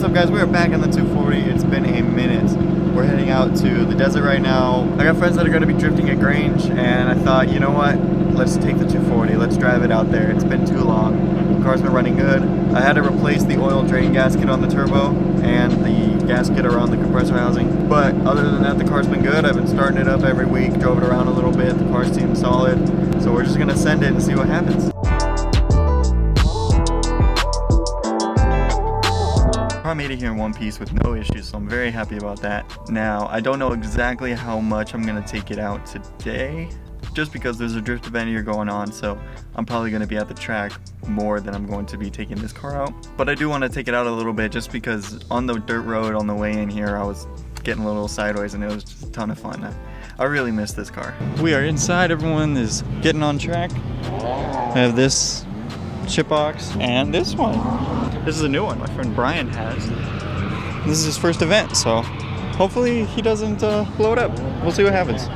What's up guys, we are back in the 240. It's been a minute. We're heading out to the desert right now. I got friends that are going to be drifting at Grange, and I thought, you know what, let's take the 240, let's drive it out there. It's been too long. The car's been running good. I had to replace the oil drain gasket on the turbo and the gasket around the compressor housing. But other than that, the car's been good. I've been starting it up every week, drove it around a little bit. The car seems solid. So we're just going to send it and see what happens. I made it here in one piece with no issues, so I'm very happy about that. Now, I don't know exactly how much I'm going to take it out today, just because there's a drift event here going on, so I'm probably going to be at the track more than I'm going to be taking this car out. But I do want to take it out a little bit, just because on the dirt road on the way in here, I was getting a little sideways, and it was just a ton of fun. I really miss this car. We are inside, everyone is getting on track. I have this chip box and this one. This is a new one my friend Brian has. This is his first event, so hopefully he doesn't blow it up. We'll see what happens.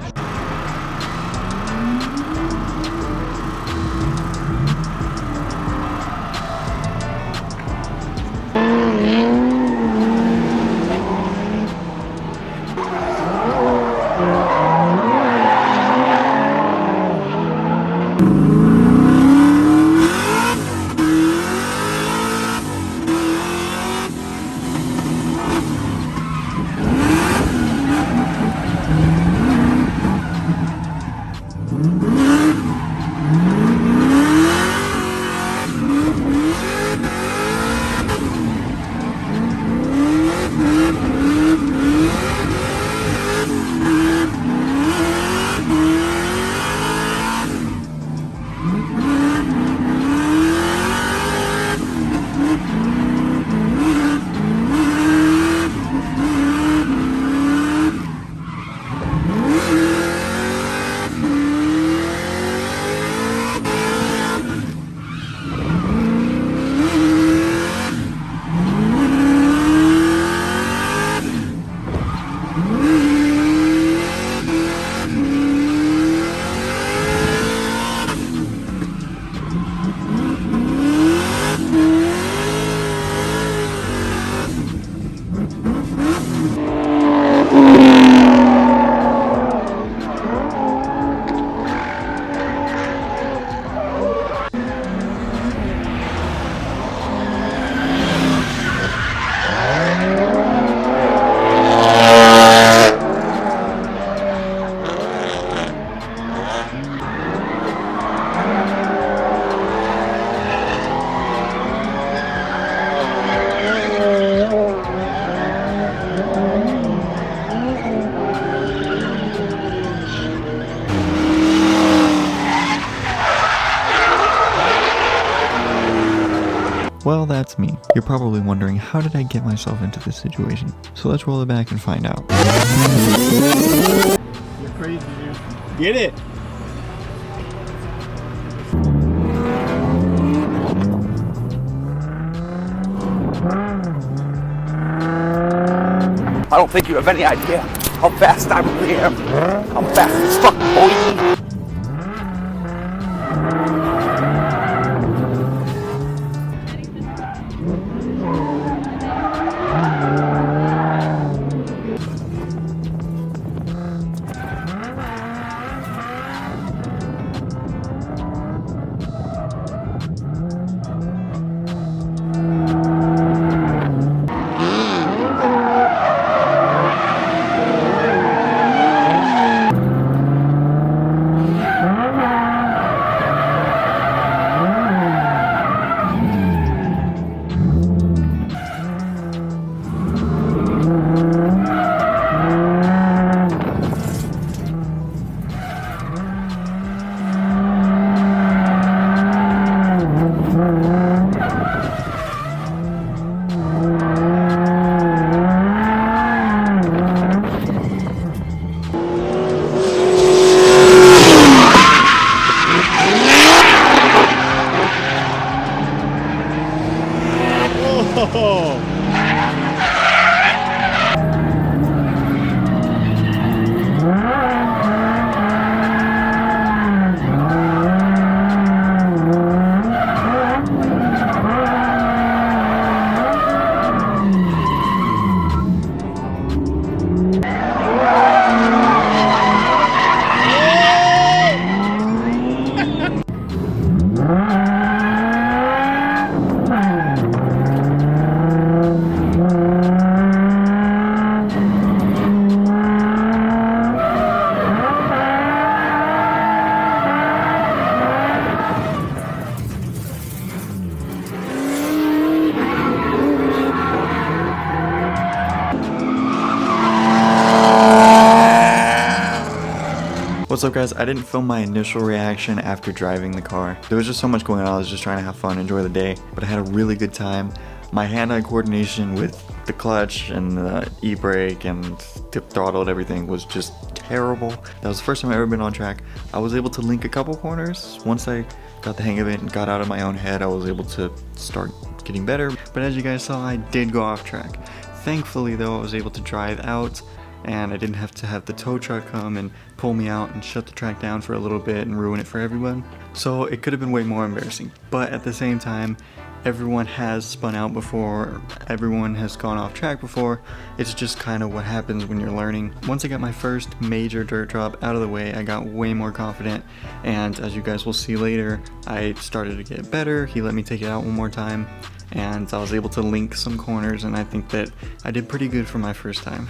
Well, that's me. You're probably wondering, how did I get myself into this situation? So let's roll it back and find out. You're crazy, dude. Get it! I don't think you have any idea how fast I really am. I'm fast as fuck, boy. What's up guys, I didn't film my initial reaction after driving the car. There was just so much going on, I was just trying to have fun, enjoy the day, but I had a really good time. My hand-eye coordination with the clutch and the e-brake and dip throttle and everything was just terrible. That was the first time I've ever been on track. I was able to link a couple corners. Once I got the hang of it and got out of my own head, I was able to start getting better. But as you guys saw, I did go off track. Thankfully though, I was able to drive out and I didn't have to have the tow truck come and pull me out and shut the track down for a little bit and ruin it for everyone. So it could have been way more embarrassing. But at the same time, everyone has spun out before, everyone has gone off track before. It's just kind of what happens when you're learning. Once I got my first major dirt drop out of the way, I got way more confident, and as you guys will see later, I started to get better. He let me take it out one more time, and I was able to link some corners, and I think that I did pretty good for my first time.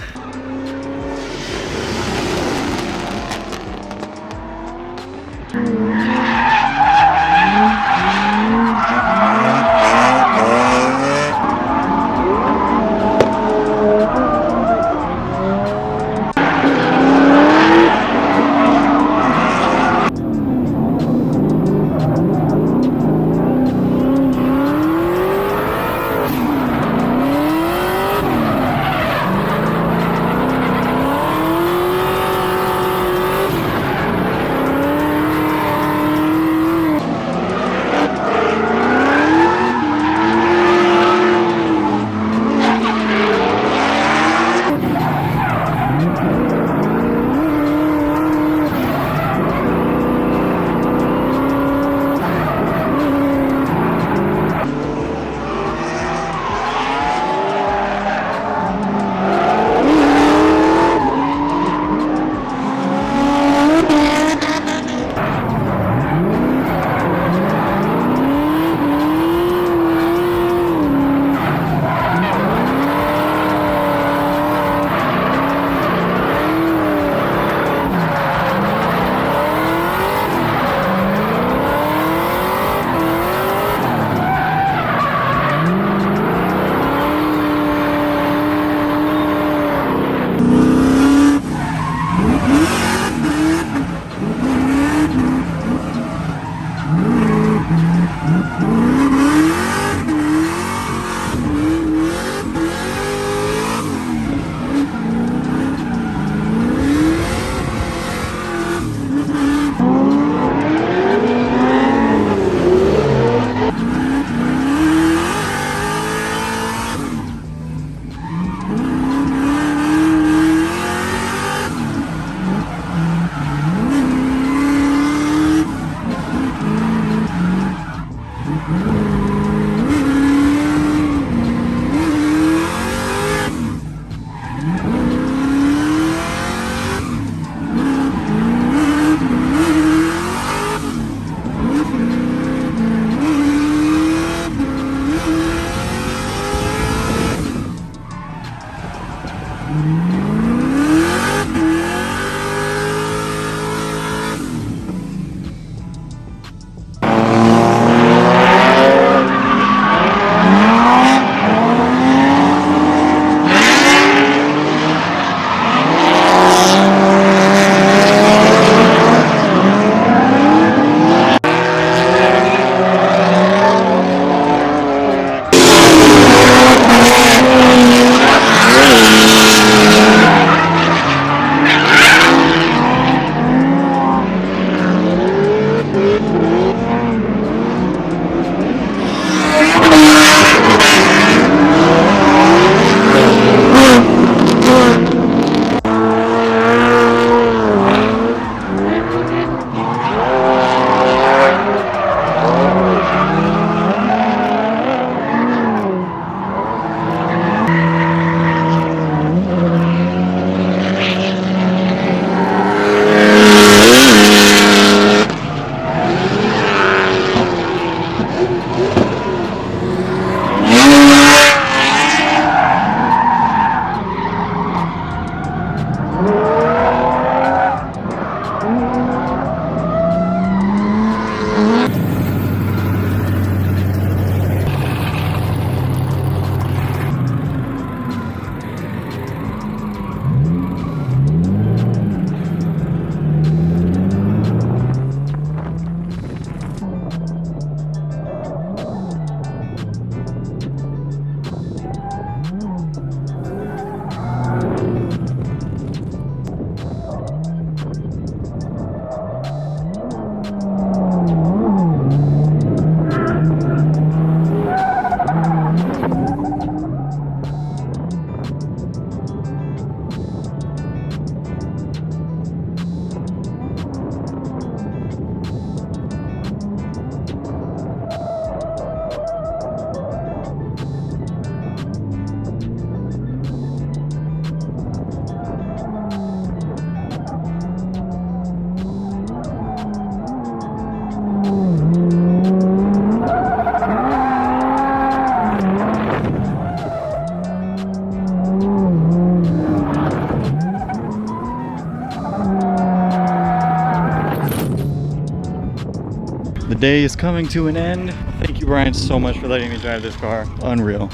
day is coming to an end. Thank you, Brian, so much for letting me drive this car. Unreal.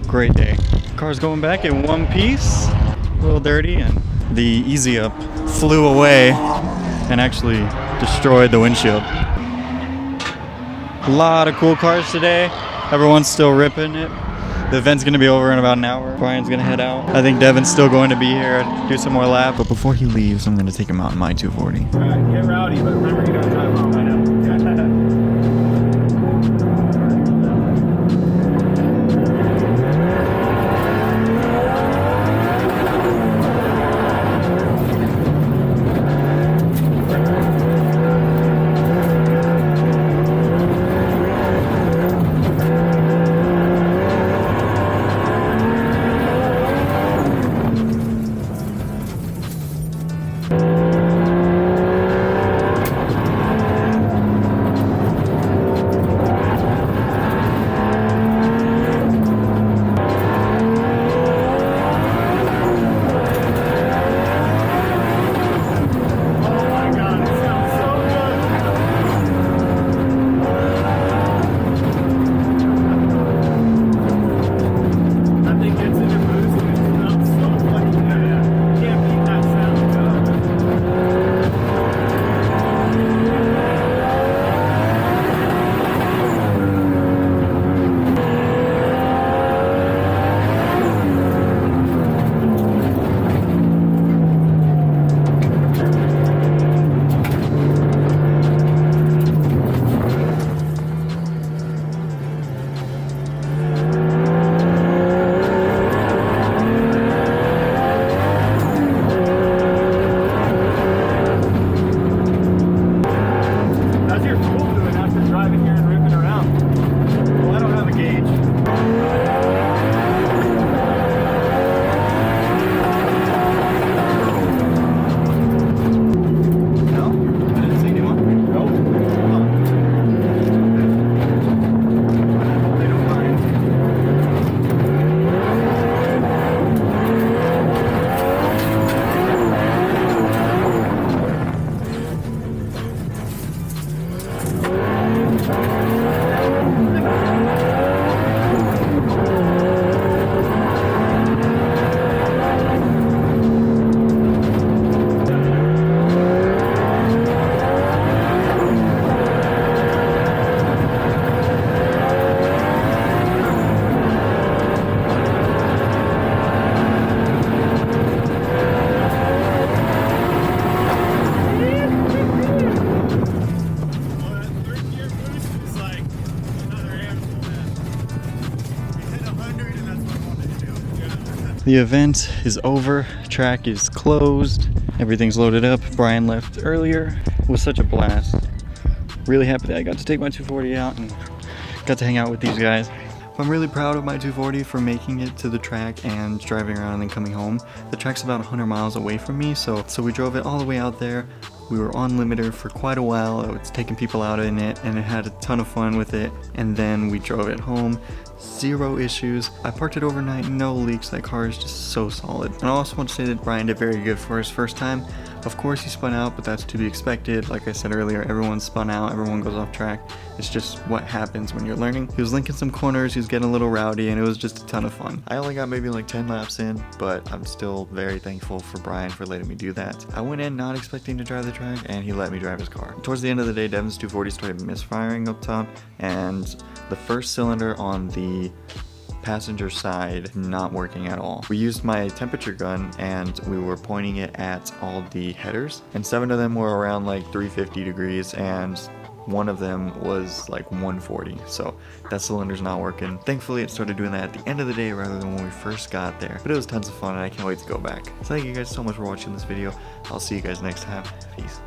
Great day. Car's going back in one piece. A little dirty, and the Easy Up flew away and actually destroyed the windshield. A lot of cool cars today. Everyone's still ripping it. The event's gonna be over in about an hour. Brian's gonna head out. I think Devin's still going to be here, do some more laps. But before he leaves, I'm gonna take him out in my 240. Alright, get rowdy, but remember you gotta drive home. I know. The event is over, track is closed, everything's loaded up. Brian left earlier. It was such a blast. Really happy that I got to take my 240 out and got to hang out with these guys. I'm really proud of my 240 for making it to the track and driving around and then coming home. The track's about 100 miles away from me, so we drove it all the way out there. We were on limiter for quite a while. I was taking people out in it and I had a ton of fun with it. And then we drove it home. Zero issues. I parked it overnight, no leaks. That car is just so solid. And I also want to say that Brian did very good for his first time. Of course he spun out, but that's to be expected. Like I said earlier, everyone spun out, everyone goes off track. It's just what happens when you're learning. He was linking some corners, he was getting a little rowdy, and it was just a ton of fun. I only got maybe like 10 laps in, but I'm still very thankful for Brian for letting me do that. I went in not expecting to drive the track, and he let me drive his car. Towards the end of the day, Devin's 240 started misfiring up top, and the first cylinder on the passenger side not working at all. We used my temperature gun and we were pointing it at all the headers, and 7 of them were around like 350 degrees and 1 of them was like 140, so that cylinder's not working. Thankfully it started doing that at the end of the day rather than when we first got there, but it was tons of fun and I can't wait to go back. So thank you guys so much for watching this video. I'll see you guys next time. Peace.